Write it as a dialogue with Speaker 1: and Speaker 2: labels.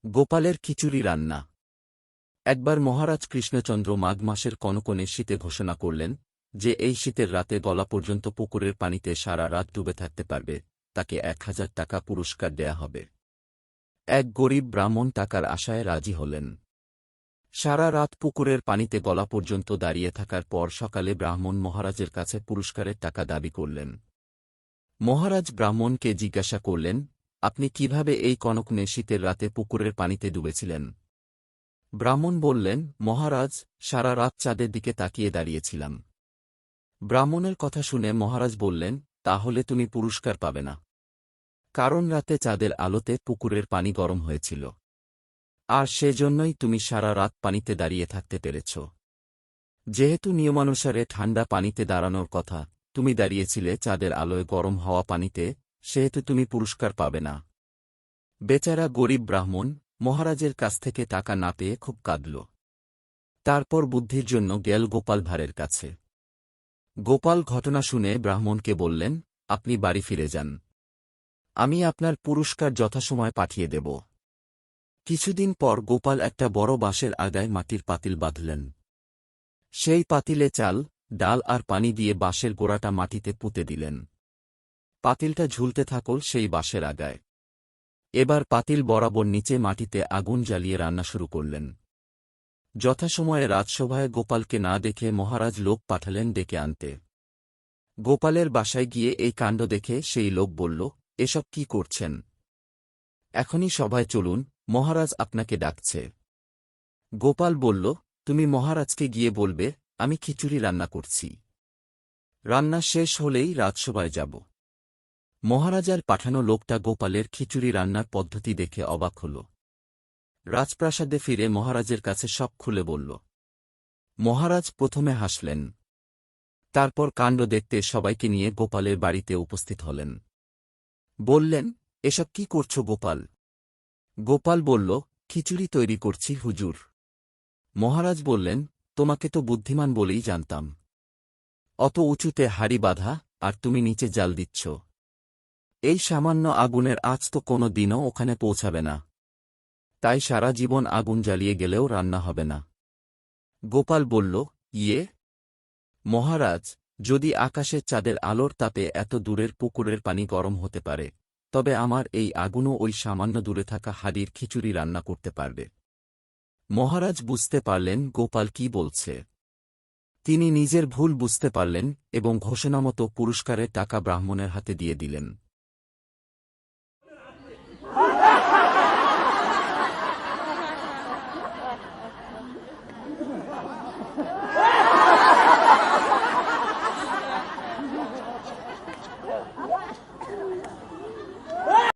Speaker 1: গোপালের খিচুড়ি রান্না। একবার মহারাজ কৃষ্ণচন্দ্র মাঘ মাসের কনকনে শীতে ঘোষণা করলেন যে এই শীতের রাতে গলা পর্যন্ত পুকুরের পানিতে সারা রাত ডুবে থাকতে পারবে তাকে ১,০০০ টাকা পুরস্কার দেয়া হবে। এক গরিব ব্রাহ্মণ টাকার আশায় রাজি হলেন। সারা রাত পুকুরের পানিতে গলা পর্যন্ত দাঁড়িয়ে থাকার পর সকালে ব্রাহ্মণ মহারাজের কাছে পুরস্কারের টাকা দাবি করলেন। মহারাজ ব্রাহ্মণকে জিজ্ঞাসা করলেন, আপনি কিভাবে এই কনকনে শীতের রাতে পুকুরের পানিতে ডুবেছিলেন? ব্রাহ্মণ বললেন, মহারাজ, সারা রাত চাঁদের দিকে তাকিয়ে দাঁড়িয়েছিলাম। ব্রাহ্মণের কথা শুনে মহারাজ বললেন, তাহলে তুমি পুরস্কার পাবে না, কারণ রাতে চাঁদের আলোতে পুকুরের পানি গরম হয়েছিল, আর সেজন্যই তুমি সারা রাত পানিতে দাঁড়িয়ে থাকতে পেরেছ। যেহেতু নিয়মানুসারে ঠান্ডা পানিতে দাঁড়ানোর কথা, তুমি দাঁড়িয়েছিলে চাঁদের আলোয় গরম হওয়া পানিতে, সেহেতু তুমি পুরস্কার পাবে না। বেচারা গরিব ব্রাহ্মণ মহারাজের কাছ থেকে টাকা না পেয়ে খুব কাঁদল। তারপর বুদ্ধির জন্য গেল গোপাল ভাঁড়ের কাছে। গোপাল ঘটনা শুনে ব্রাহ্মণকে বললেন, আপনি বাড়ি ফিরে যান, আমি আপনার পুরস্কার যথাসময় পাঠিয়ে দেব। কিছুদিন পর গোপাল একটা বড় বাঁশের আগায় মাটির পাতিল বাঁধলেন। সেই পাতিলে চাল, ডাল আর পানি দিয়ে বাঁশের গোড়াটা মাটিতে পুঁতে দিলেন। পাতিলটা ঝুলতে থাকল সেই বাঁশের আগায়। এবার পাতিল বরাবর নিচে মাটিতে আগুন জ্বালিয়ে রান্না শুরু করলেন। যথাসময়ে রাজসভায় গোপালকে না দেখে মহারাজ লোক পাঠালেন ডেকে আনতে। গোপালের বাসায় গিয়ে এই কাণ্ড দেখে সেই লোক বলল, এসব কি করছেন? এখনই সভায় চলুন, মহারাজ আপনাকে ডাকছে। গোপাল বলল, তুমি মহারাজকে গিয়ে বলবে আমি খিচুড়ি রান্না করছি। রান্না শেষ হলেই রাজসভায় যাব। মহারাজার পাঠানো লোকটা গোপালের খিচুড়ি রান্নার পদ্ধতি দেখে অবাক হল। রাজপ্রাসাদে ফিরে মহারাজের কাছে সব খুলে বলল। মহারাজ প্রথমে হাসলেন, তারপর কাণ্ড দেখতে সবাইকে নিয়ে গোপালের বাড়িতে উপস্থিত হলেন। বললেন, এসব কি করছো গোপাল? গোপাল বলল, খিচুড়ি তৈরি করছি হুজুর। মহারাজ বললেন, তোমাকে তো বুদ্ধিমান বলেই জানতাম। অত উঁচুতে হাড়ি বাঁধা, আর তুমি নিচে জাল দিচ্ছ। এই সামান্য আগুনের আঁচ তো কোনো দিনও ওখানে পৌঁছাবে না, তাই সারা জীবন আগুন জ্বালিয়ে গেলেও রান্না হবে না। গোপাল বলল, ইয়ে মহারাজ, যদি আকাশের চাঁদের আলোর তাপে এত দূরের পুকুরের পানি গরম হতে পারে, তবে আমার এই আগুনও ওই সামান্য দূরে থাকা হাড়ির খিচুড়ি রান্না করতে পারবে। মহারাজ বুঝতে পারলেন গোপাল কি বলছে। তিনি নিজের ভুল বুঝতে পারলেন এবং ঘোষণামতো পুরস্কারের টাকা ব্রাহ্মণের হাতে দিয়ে দিলেন।